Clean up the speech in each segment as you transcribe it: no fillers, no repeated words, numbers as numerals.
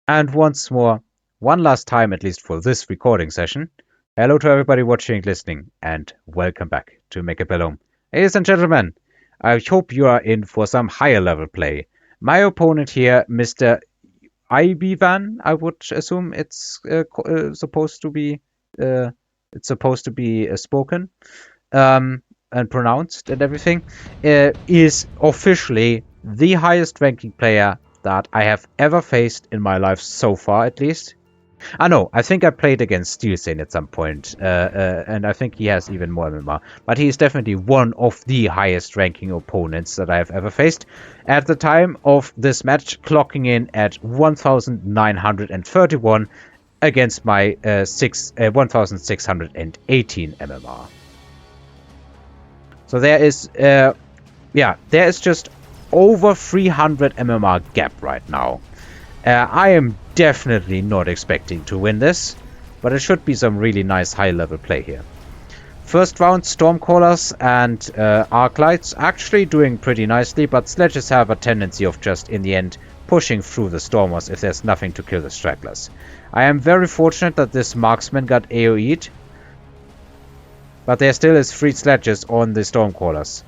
And once more, one last time at least for this recording session, hello to everybody watching and listening, and welcome back to Mechabellum. Ladies and gentlemen, I hope you are in for some higher level play. My opponent here, Mr. Ibivan, I would assume it's supposed to be spoken and pronounced and everything, is officially the highest ranking player that I have ever faced in my life so far, at least. I think I played against Steel Sane at some point, and I think he has even more MMR. But he is definitely one of the highest ranking opponents that I have ever faced. At the time of this match, clocking in at 1,931 against my 1,618 MMR. So there is, there is just over 300 MMR gap right now. I am definitely not expecting to win this, but it should be some really nice high-level play here. First round, Stormcallers and Arclights actually doing pretty nicely, but Sledges have a tendency of just, in the end, pushing through the Stormers if there's nothing to kill the Stragglers. I am very fortunate that this Marksman got AoE'd, but there still is 3 Sledges on the Stormcallers.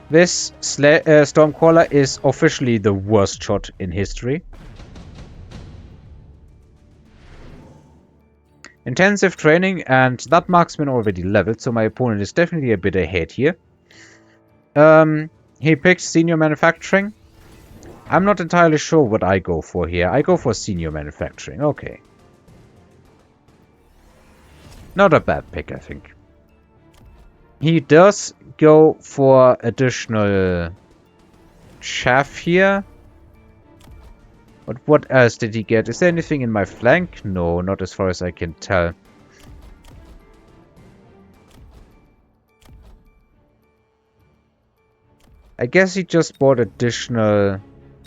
This Stormcaller is officially the worst shot in history. Intensive training, and that Marksman already leveled, so my opponent is definitely a bit ahead here. He picked Senior Manufacturing. I'm not entirely sure what I go for here. I go for Senior Manufacturing, okay. Not a bad pick, I think. He does go for additional chaff here. But what else did he get? Is there anything in my flank? No, not as far as I can tell. I guess he just bought additional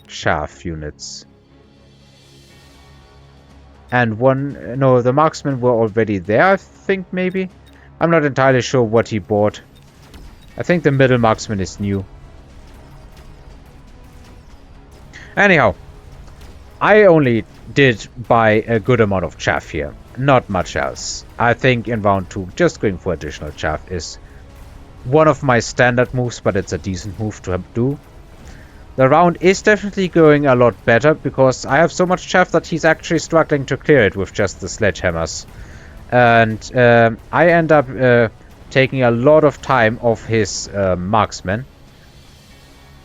chaff units. And the marksmen were already there, I think, maybe? I'm not entirely sure what he bought. I think the middle marksman is new. Anyhow, I only did buy a good amount of chaff here. Not much else. I think in round 2, just going for additional chaff is one of my standard moves, but it's a decent move to do. The round is definitely going a lot better, because I have so much chaff that he's actually struggling to clear it with just the sledgehammers. And I end up taking a lot of time off his marksman.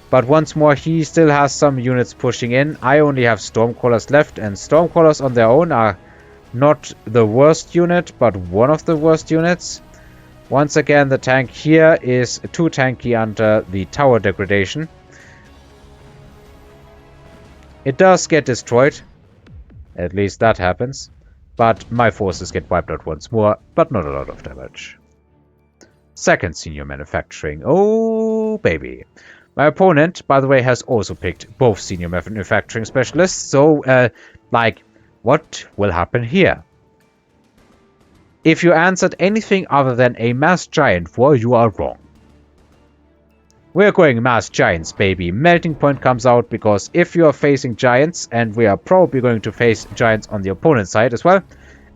But once more, he still has some units pushing in. I only have Stormcallers left, and Stormcallers on their own are not the worst unit, but one of the worst units. Once again, the tank here is too tanky under the tower degradation. It does get destroyed. At least that happens. But my forces get wiped out once more, but not a lot of damage. Second Senior Manufacturing. Oh, baby. My opponent, by the way, has also picked both Senior Manufacturing Specialists. So, what will happen here? If you answered anything other than a Mass Giant War, you are wrong. We're going Mass Giants, baby. Melting Point comes out because if you are facing Giants, and we are probably going to face Giants on the opponent's side as well,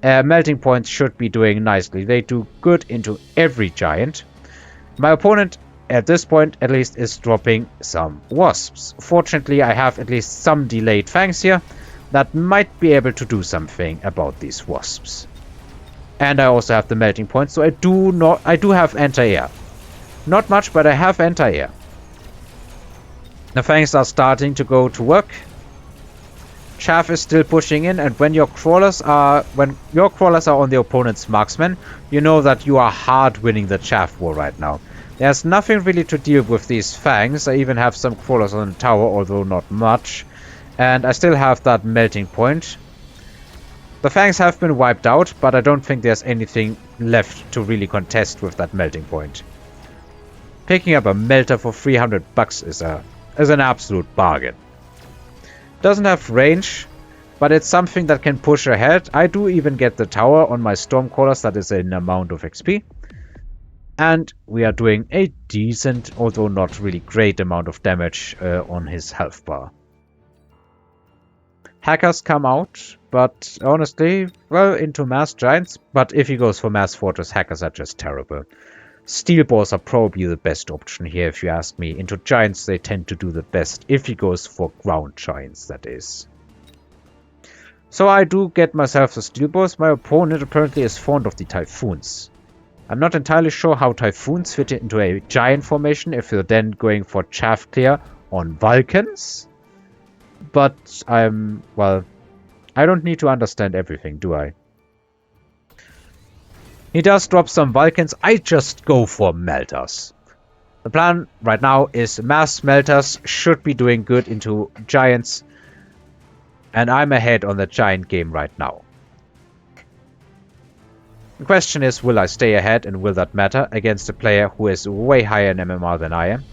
Melting Points should be doing nicely. They do good into every Giant. My opponent, at this point at least, is dropping some Wasps. Fortunately, I have at least some delayed Fangs here that might be able to do something about these Wasps. And I also have the Melting Point, so I do have anti-air. Not much, but I have anti-air. The Fangs are starting to go to work. Chaff is still pushing in, and when your crawlers are on the opponent's marksman, you know that you are hard winning the chaff war right now. There's nothing really to deal with these Fangs. I even have some crawlers on the tower, although not much. And I still have that Melting Point. The Fangs have been wiped out, but I don't think there's anything left to really contest with that Melting Point. Picking up a melter for 300 bucks is an absolute bargain. Doesn't have range, but it's something that can push ahead. I do even get the tower on my Stormcallers, that is an amount of XP. And we are doing a decent, although not really great amount of damage on his health bar. Hackers come out, but honestly, well, into Mass Giants. But if he goes for Mass Fortress, Hackers are just terrible. Steel Balls are probably the best option here, if you ask me. Into Giants, they tend to do the best, if he goes for Ground Giants, that is. So I do get myself the Steel Balls. My opponent apparently is fond of the Typhoons. I'm not entirely sure how Typhoons fit into a Giant formation if you're then going for Chaff Clear on Vulcans. But well, I don't need to understand everything, do I? He does drop some Vulcans. I just go for Melters. The plan right now is Mass Melters should be doing good into Giants. And I'm ahead on the Giant game right now. The question is, will I stay ahead and will that matter against a player who is way higher in MMR than I am?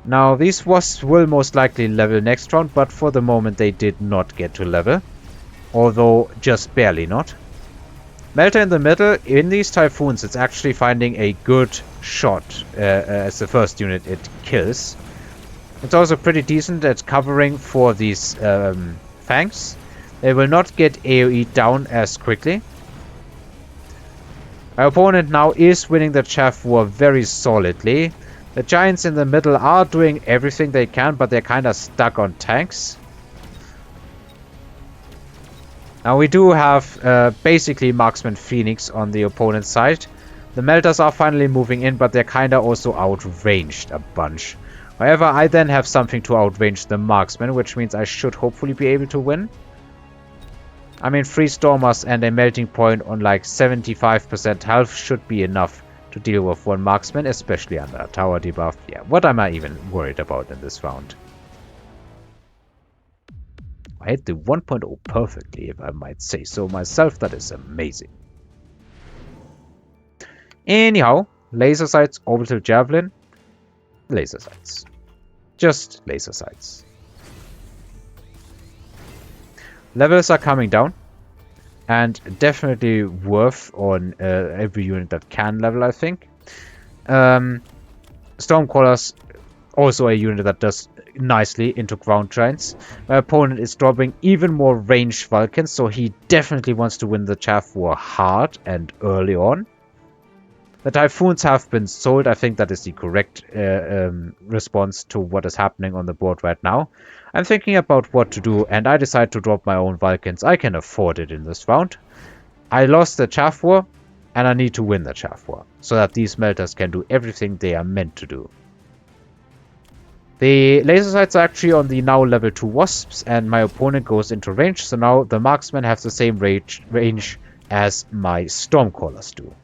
Now, these Wasps will most likely level next round, but for the moment they did not get to level. Although, just barely not. Melter in the middle, in these Typhoons, it's actually finding a good shot as the first unit it kills. It's also pretty decent at covering for these Fangs. They will not get AoE down as quickly. My opponent now is winning the Chaff War very solidly. The Giants in the middle are doing everything they can, but they're kind of stuck on tanks. Now we do have basically Marksman Phoenix on the opponent's side. The Melters are finally moving in, but they're kind of also outranged a bunch. However, I then have something to outrange the Marksman, which means I should hopefully be able to win. I mean, 3 Stormers and a Melting Point on like 75% health should be enough to deal with 1 Marksman, especially under a tower debuff. Yeah, what am I even worried about in this round? I hit the 1.0 perfectly, if I might say so myself. That is amazing. Anyhow, laser sights, orbital javelin, laser sights. Just laser sights. Levels are coming down. And definitely worth on every unit that can level, I think. Stormcrawlers, also a unit that does nicely into Ground Giants. My opponent is dropping even more ranged Vulcans, so he definitely wants to win the Chaff War hard and early on. The Typhoons have been sold. I think that is the correct response to what is happening on the board right now. I'm thinking about what to do, and I decide to drop my own Vulcans. I can afford it in this round. I lost the Chaff War, and I need to win the Chaff War, so that these Melters can do everything they are meant to do. The laser sights are actually on the now level 2 Wasps, and my opponent goes into range, so now the Marksmen have the same range as my Stormcrawlers do.